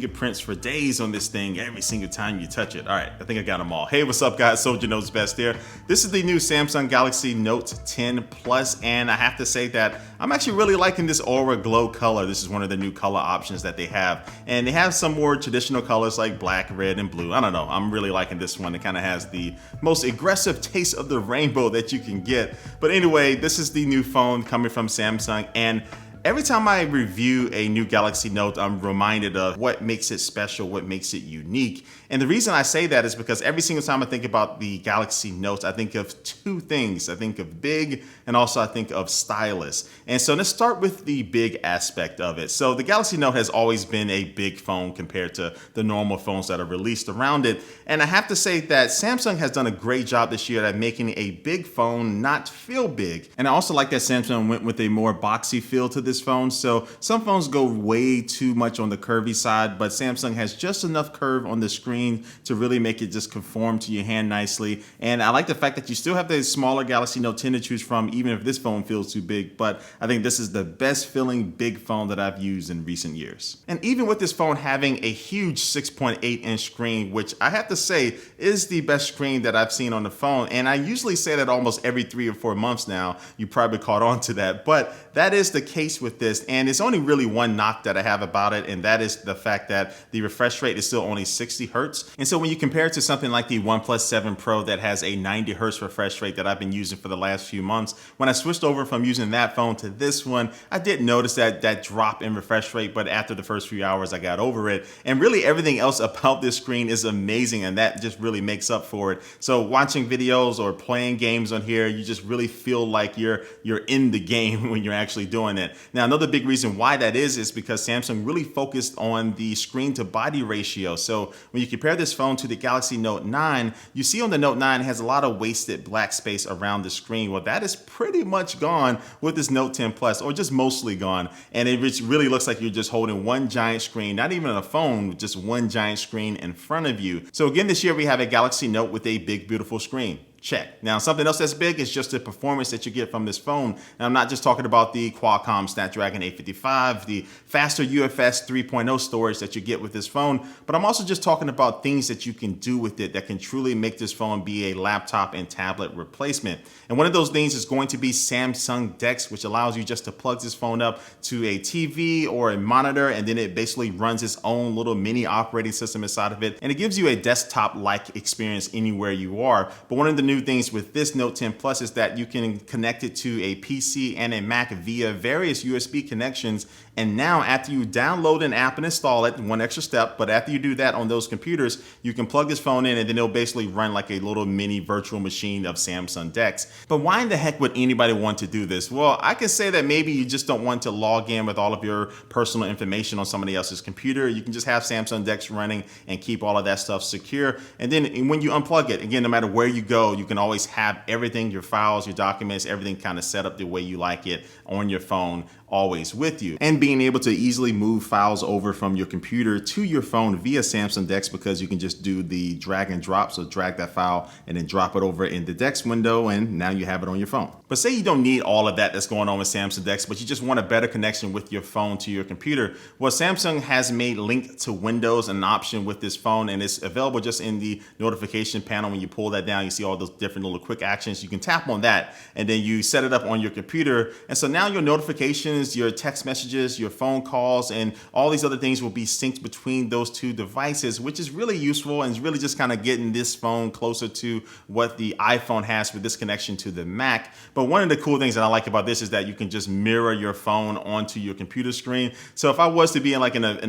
fingerprints for days on this thing every single time you touch it. All right, I think I got them all. Hey, what's up guys? Soldier Knows Best here. This is the new Samsung Galaxy Note 10 Plus, and I have to say that I'm actually really liking this Aura Glow color. This is one of the new color options that they have. And they have some more traditional colors like black, red, and blue. I don't know, I'm really liking this one. It kind of has the most aggressive taste of the rainbow that you can get. But anyway, this is the new phone coming from Samsung, and every time I review a new Galaxy Note, I'm reminded of what makes it special, what makes it unique. And the reason I say that is because every single time I think about the Galaxy Notes, I think of two things. I think of big, and also I think of stylish. And so let's start with the big aspect of it. So the Galaxy Note has always been a big phone compared to the normal phones that are released around it. And I have to say that Samsung has done a great job this year at making a big phone not feel big. And I also like that Samsung went with a more boxy feel to this phone. So some phones go way too much on the curvy side, but Samsung has just enough curve on the screen to really make it just conform to your hand nicely. And I like the fact that you still have the smaller Galaxy Note 10 to choose from, even if this phone feels too big. But I think this is the best feeling big phone that I've used in recent years. And even with this phone having a huge 6.8-inch screen, which I have to say is the best screen that I've seen on the phone. And I usually say that almost every 3 or 4 months now. You probably caught on to that, but that is the case with this. And it's only really one knock that I have about it, and that is the fact that the refresh rate is still only 60 hertz. And so when you compare it to something like the OnePlus 7 Pro that has a 90 hertz refresh rate that I've been using for the last few months, when I switched over from using that phone to this one, I did notice that drop in refresh rate, but after the first few hours I got over it. And really everything else about this screen is amazing, and that just really makes up for it. So watching videos or playing games on here, you just really feel like you're in the game when you're actually doing it. Now, another big reason why that is because Samsung really focused on the screen to body ratio. So when you compare this phone to the Galaxy Note 9, you see on the Note 9 it has a lot of wasted black space around the screen. Well, that is pretty much gone with this Note 10 Plus, or just mostly gone. And it really looks like you're just holding one giant screen, not even a phone, just one giant screen in front of you. So again, this year we have a Galaxy Note with a big, beautiful screen. Check. Now, something else that's big is just the performance that you get from this phone. And I'm not just talking about the Qualcomm Snapdragon 855, the faster UFS 3.0 storage that you get with this phone, but I'm also just talking about things that you can do with it that can truly make this phone be a laptop and tablet replacement. And one of those things is going to be Samsung DeX, which allows you just to plug this phone up to a TV or a monitor, and then it basically runs its own little mini operating system inside of it. And it gives you a desktop-like experience anywhere you are. But one of the new things with this Note 10 Plus is that you can connect it to a PC and a Mac via various USB connections. And now after you download an app and install it, one extra step, but after you do that on those computers, you can plug this phone in and then it'll basically run like a little mini virtual machine of Samsung DeX. But why in the heck would anybody want to do this? Well, I can say that maybe you just don't want to log in with all of your personal information on somebody else's computer. You can just have Samsung DeX running and keep all of that stuff secure. And then when you unplug it, again, no matter where you go, you can always have everything, your files, your documents, everything kind of set up the way you like it on your phone, always with you. And being able to easily move files over from your computer to your phone via Samsung DeX, because you can just do the drag and drop. So drag that file and then drop it over in the DeX window, and now you have it on your phone. But say you don't need all of that that's going on with Samsung DeX, but you just want a better connection with your phone to your computer. Well, Samsung has made Link to Windows an option with this phone, and it's available just in the notification panel. When you pull that down, you see all those different little quick actions. You can tap on that, and then you set it up on your computer. And so now your notifications, your text messages, your phone calls, and all these other things will be synced between those two devices, which is really useful and is really just kind of getting this phone closer to what the iPhone has with this connection to the Mac. But one of the cool things that I like about this is that you can just mirror your phone onto your computer screen. So if I was to be in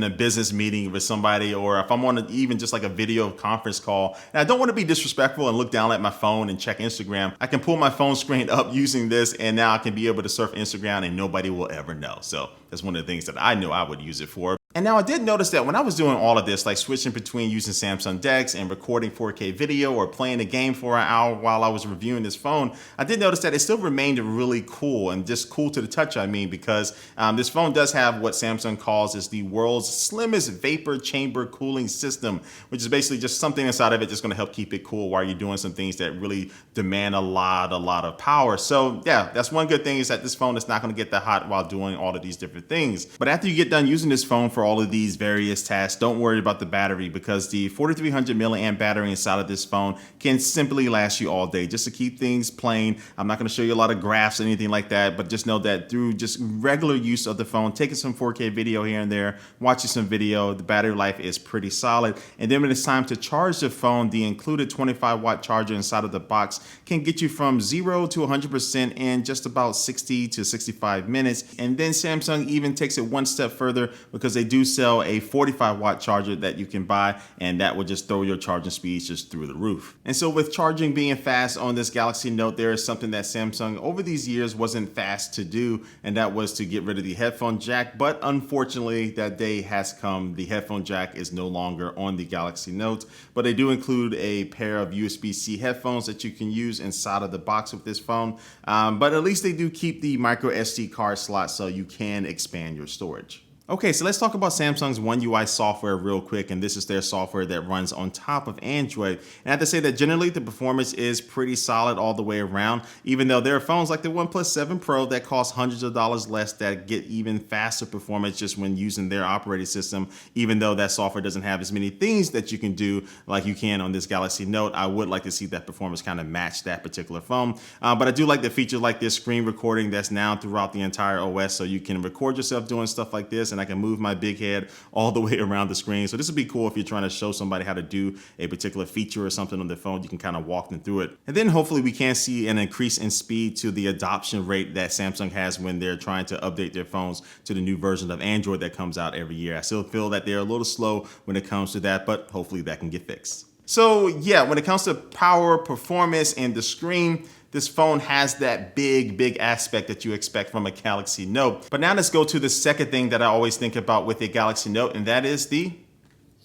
a business meeting with somebody, or if I'm on even just like a video conference call, and I don't want to be disrespectful and look down at my phone and check Instagram, I can pull my phone screen up using this, and now I can be able to surf Instagram and nobody will ever know. So that's one of the things that I knew I would use it for. And now I did notice that when I was doing all of this, like switching between using Samsung DeX and recording 4K video or playing a game for an hour while I was reviewing this phone, I did notice that it still remained really cool, and just cool to the touch, I mean, because this phone does have what Samsung calls is the world's slimmest vapor chamber cooling system, which is basically just something inside of it that's going to help keep it cool while you're doing some things that really demand a lot of power. So yeah, that's one good thing, is that this phone is not going to get that hot while doing all of these different things. But after you get done using this phone for for all of these various tasks. Don't worry about the battery because the 4300 milliamp battery inside of this phone can simply last you all day. Just to keep things plain, I'm not going to show you a lot of graphs or anything like that, but just know that through just regular use of the phone, taking some 4K video here and there, watching some video, the battery life is pretty solid. And then when it's time to charge the phone, the included 25-watt charger inside of the box can get you from 0 to 100% in just about 60 to 65 minutes. And then Samsung even takes it one step further because they do sell a 45-watt charger that you can buy, and that will just throw your charging speeds just through the roof. And so with charging being fast on this Galaxy Note, there is something that Samsung over these years wasn't fast to do, and that was to get rid of the headphone jack. But unfortunately, that day has come. The headphone jack is no longer on the Galaxy Note, but they do include a pair of USB-C headphones that you can use inside of the box with this phone. But at least they do keep the micro SD card slot so you can expand your storage. Okay, so let's talk about Samsung's One UI software real quick, and this is their software that runs on top of Android. And I have to say that generally the performance is pretty solid all the way around, even though there are phones like the OnePlus 7 Pro that cost hundreds of dollars less that get even faster performance just when using their operating system, even though that software doesn't have as many things that you can do like you can on this Galaxy Note. I would like to see that performance kind of match that particular phone. But I do like the features like this screen recording that's now throughout the entire OS, so you can record yourself doing stuff like this, and I can move my big head all the way around the screen. So this would be cool if you're trying to show somebody how to do a particular feature or something on their phone. You can kind of walk them through it. And then hopefully we can see an increase in speed to the adoption rate that Samsung has when they're trying to update their phones to the new version of Android that comes out every year. I still feel that they're a little slow when it comes to that, but hopefully that can get fixed. So yeah, when it comes to power, performance, and the screen, this phone has that big aspect that you expect from a Galaxy Note. But now let's go to the second thing that I always think about with a Galaxy Note, and that is the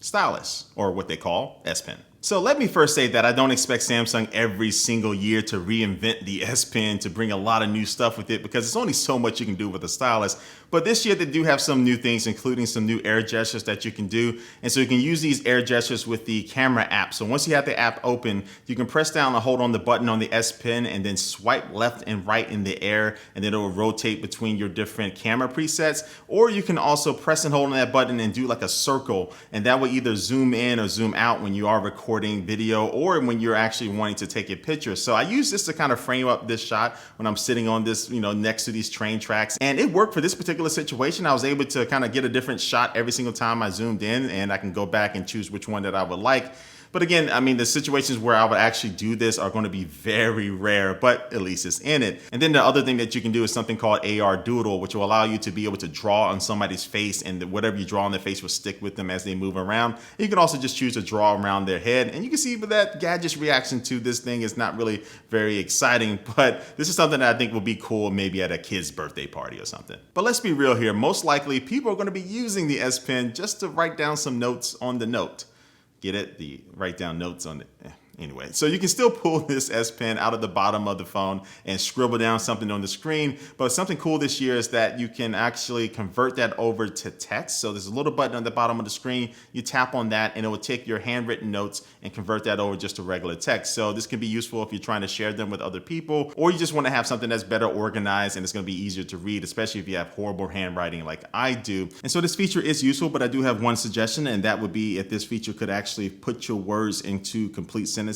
stylus, or what they call S Pen. So let me first say that I don't expect Samsung every single year to reinvent the S Pen, to bring a lot of new stuff with it, because there's only so much you can do with a stylus. But this year they do have some new things, including some new air gestures that you can do. And so you can use these air gestures with the camera app. So once you have the app open, you can press down and hold on the button on the S Pen and then swipe left and right in the air, and then it will rotate between your different camera presets. Or you can also press and hold on that button and do like a circle, and that will either zoom in or zoom out when you are recording video or when you're actually wanting to take a picture. So I use this to kind of frame up this shot when I'm sitting on this, next to these train tracks. And it worked for this particular situation. I was able to kind of get a different shot every single time I zoomed in, and I can go back and choose which one that I would like. But again, I mean, the situations where I would actually do this are going to be very rare, but at least it's in it. And then the other thing that you can do is something called AR Doodle, which will allow you to be able to draw on somebody's face, and whatever you draw on their face will stick with them as they move around. And you can also just choose to draw around their head. And you can see that Gadget's reaction to this thing is not really very exciting, but this is something that I think will be cool maybe at a kid's birthday party or something. But let's be real here. Most likely people are going to be using the S Pen just to write down some notes on the Note. Get it? The write down notes on it. Anyway, so you can still pull this S Pen out of the bottom of the phone and scribble down something on the screen. But something cool this year is that you can actually convert that over to text. So there's a little button on the bottom of the screen. You tap on that and it will take your handwritten notes and convert that over just to regular text. So this can be useful if you're trying to share them with other people, or you just want to have something that's better organized and it's going to be easier to read, especially if you have horrible handwriting like I do. And so this feature is useful, but I do have one suggestion, and that would be if this feature could actually put your words into complete sentences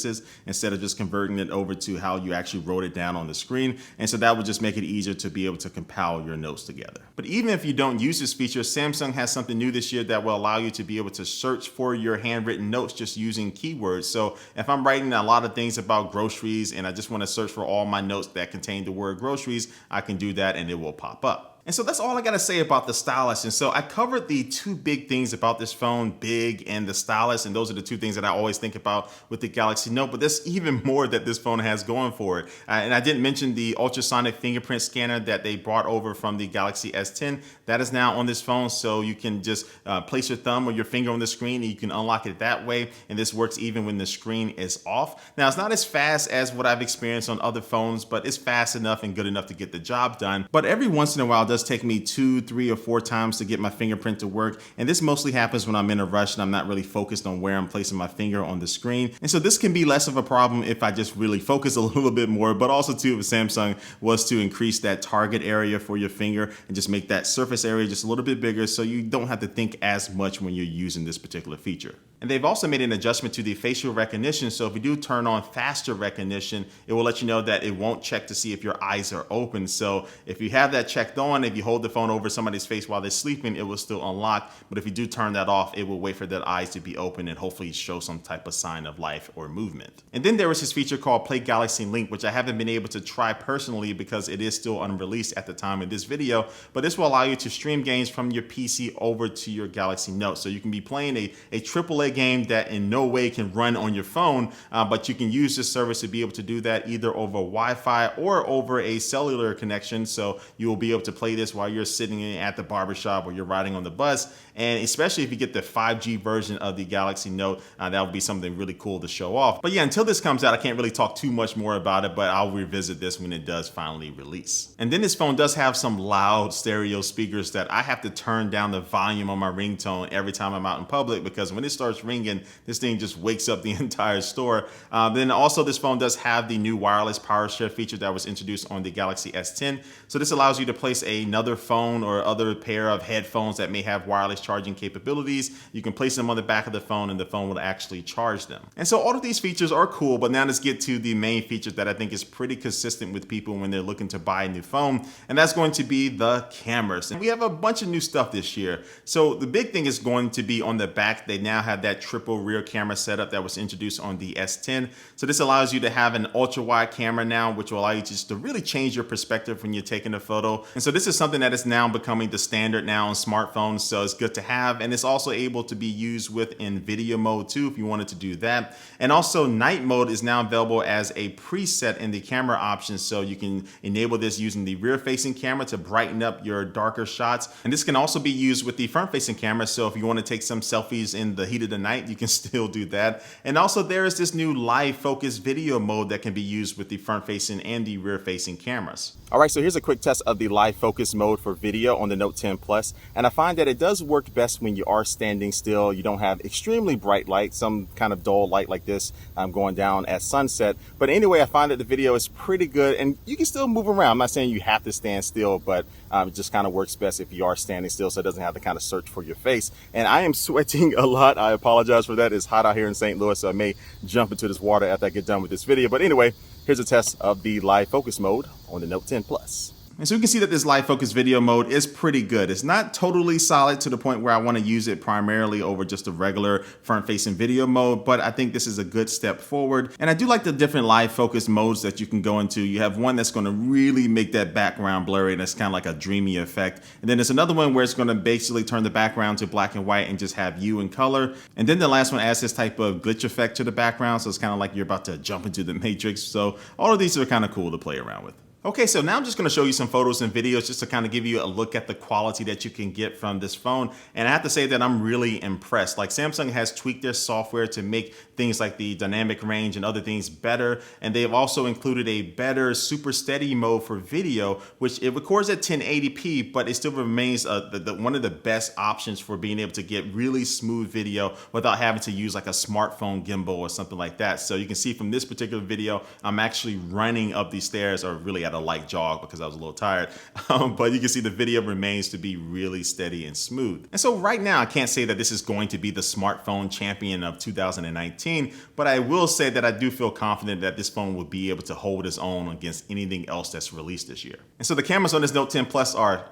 instead of just converting it over to how you actually wrote it down on the screen. And so that would just make it easier to be able to compile your notes together. But even if you don't use this feature, Samsung has something new this year that will allow you to be able to search for your handwritten notes just using keywords. So if I'm writing a lot of things about groceries and I just want to search for all my notes that contain the word groceries, I can do that and it will pop up. And so that's all I got to say about the stylus. And so I covered the two big things about this phone, big and the stylus. And those are the two things that I always think about with the Galaxy Note. But there's even more that this phone has going for it. And I didn't mention the ultrasonic fingerprint scanner that they brought over from the Galaxy S10. That is now on this phone. So you can just place your thumb or your finger on the screen and you can unlock it that way. And this works even when the screen is off. Now, it's not as fast as what I've experienced on other phones, but it's fast enough and good enough to get the job done. But every once in a while, does take me 2, 3, or 4 times to get my fingerprint to work. And this mostly happens when I'm in a rush and I'm not really focused on where I'm placing my finger on the screen. And so this can be less of a problem if I just really focus a little bit more, but also too, if Samsung was to increase that target area for your finger and just make that surface area just a little bit bigger so you don't have to think as much when you're using this particular feature. And they've also made an adjustment to the facial recognition. So if you do turn on faster recognition, it will let you know that it won't check to see if your eyes are open. So if you have that checked on, if you hold the phone over somebody's face while they're sleeping, it will still unlock. But if you do turn that off, it will wait for their eyes to be open and hopefully show some type of sign of life or movement. And then there was this feature called Play Galaxy Link, which I haven't been able to try personally because it is still unreleased at the time of this video. But this will allow you to stream games from your PC over to your Galaxy Note. So you can be playing a AAA game that in no way can run on your phone, but you can use this service to be able to do that either over Wi-Fi or over a cellular connection. So you will be able to play this while you're sitting at the barbershop or you're riding on the bus. And especially if you get the 5G version of the Galaxy Note, that would be something really cool to show off. But yeah, until this comes out, I can't really talk too much more about it, but I'll revisit this when it does finally release. And then this phone does have some loud stereo speakers that I have to turn down the volume on my ringtone every time I'm out in public, because when it starts ringing, this thing just wakes up the entire store. Then also this phone does have the new wireless power share feature that was introduced on the Galaxy S10. So this allows you to place another phone or other pair of headphones that may have wireless charging capabilities. You can place them on the back of the phone and the phone will actually charge them. And so all of these features are cool, but now let's get to the main feature that I think is pretty consistent with people when they're looking to buy a new phone, and that's going to be the cameras. And we have a bunch of new stuff this year. So the big thing is going to be on the back. They now have that triple rear camera setup that was introduced on the S10. So this allows you to have an ultra wide camera now, which will allow you just to really change your perspective when you're taking a photo. And so this is something that is now becoming the standard now on smartphones. So it's good to have. And it's also able to be used within video mode too, if you wanted to do that. And also night mode is now available as a preset in the camera options. So you can enable this using the rear facing camera to brighten up your darker shots. And this can also be used with the front facing camera. So if you want to take some selfies in the heat of the night, you can still do that. And also there is this new live focus video mode that can be used with the front facing and the rear facing cameras. All right, so here's a quick test of the live focus mode for video on the Note 10 Plus. And I find that it does work best when you are standing still. You don't have extremely bright light, some kind of dull light like this going down at sunset. But anyway, I find that the video is pretty good and you can still move around. I'm not saying you have to stand still, but it just kind of works best if you are standing still, so it doesn't have to kind of search for your face. And I am sweating a lot. I apologize for that. It's hot out here in St. Louis, so I may jump into this water after I get done with this video. But anyway, here's a test of the live focus mode on the Note 10 Plus. And so you can see that this live focus video mode is pretty good. It's not totally solid to the point where I want to use it primarily over just a regular front facing video mode, but I think this is a good step forward. And I do like the different live focus modes that you can go into. You have one that's going to really make that background blurry, and it's kind of like a dreamy effect. And then there's another one where it's going to basically turn the background to black and white and just have you in color. And then the last one adds this type of glitch effect to the background. So it's kind of like you're about to jump into the Matrix. So all of these are kind of cool to play around with. Okay, so now I'm just going to show you some photos and videos just to kind of give you a look at the quality that you can get from this phone. And I have to say that I'm really impressed. Like, Samsung has tweaked their software to make things like the dynamic range and other things better. And they've also included a better super steady mode for video, which it records at 1080p, but it still remains one of the best options for being able to get really smooth video without having to use like a smartphone gimbal or something like that. So you can see from this particular video, I'm actually running up these stairs, or really at a light jog because I was a little tired. But you can see the video remains to be really steady and smooth. And so right now, I can't say that this is going to be the smartphone champion of 2019, but I will say that I do feel confident that this phone will be able to hold its own against anything else that's released this year. And so the cameras on this Note 10 Plus are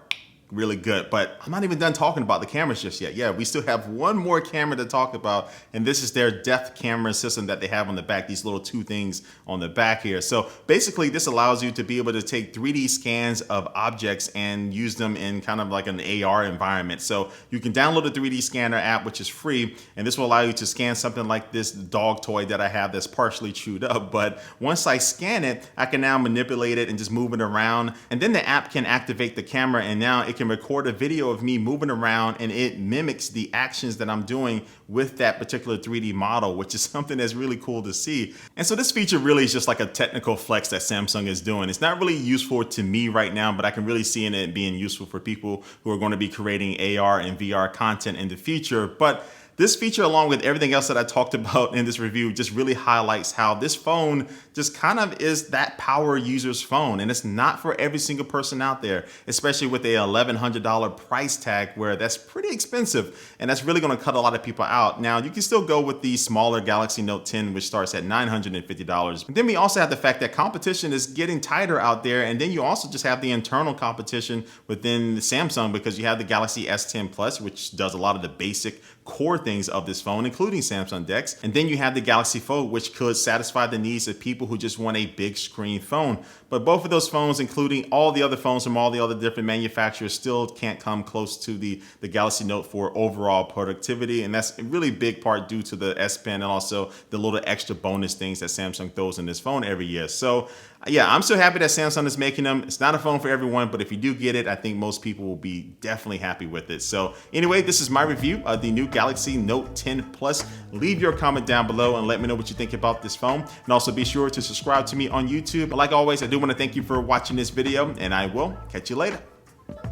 really good, but I'm not even done talking about the cameras just yet. Yeah, we still have one more camera to talk about, and this is their depth camera system that they have on the back, these little two things on the back here. So basically this allows you to be able to take 3D scans of objects and use them in kind of like an AR environment. So you can download the 3D scanner app, which is free, and this will allow you to scan something like this dog toy that I have that's partially chewed up. But once I scan it, I can now manipulate it and just move it around, and then the app can activate the camera, and now it can record a video of me moving around and it mimics the actions that I'm doing with that particular 3D model, which is something that's really cool to see. And so this feature really is just like a technical flex that Samsung is doing. It's not really useful to me right now, but I can really see in it being useful for people who are going to be creating AR and VR content in the future. But this feature, along with everything else that I talked about in this review, just really highlights how this phone just kind of is that power user's phone. And it's not for every single person out there, especially with a $1,100 price tag where that's pretty expensive. And that's really going to cut a lot of people out. Now, you can still go with the smaller Galaxy Note 10, which starts at $950. But then we also have the fact that competition is getting tighter out there. And then you also just have the internal competition within Samsung, because you have the Galaxy S10 Plus, which does a lot of the basic core things of this phone, including Samsung DeX. And then you have the Galaxy Fold, which could satisfy the needs of people who just want a big screen phone. But both of those phones, including all the other phones from all the other different manufacturers, still can't come close to the Galaxy Note for overall productivity. And that's a really big part due to the S Pen and also the little extra bonus things that Samsung throws in this phone every year. So yeah, I'm so happy that Samsung is making them. It's not a phone for everyone, but if you do get it, I think most people will be definitely happy with it. So anyway, this is my review of the new Galaxy Note 10 Plus. Leave your comment down below and let me know what you think about this phone. And also be sure to subscribe to me on YouTube. But like always, I do want to thank you for watching this video, and I will catch you later.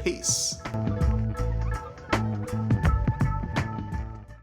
Peace.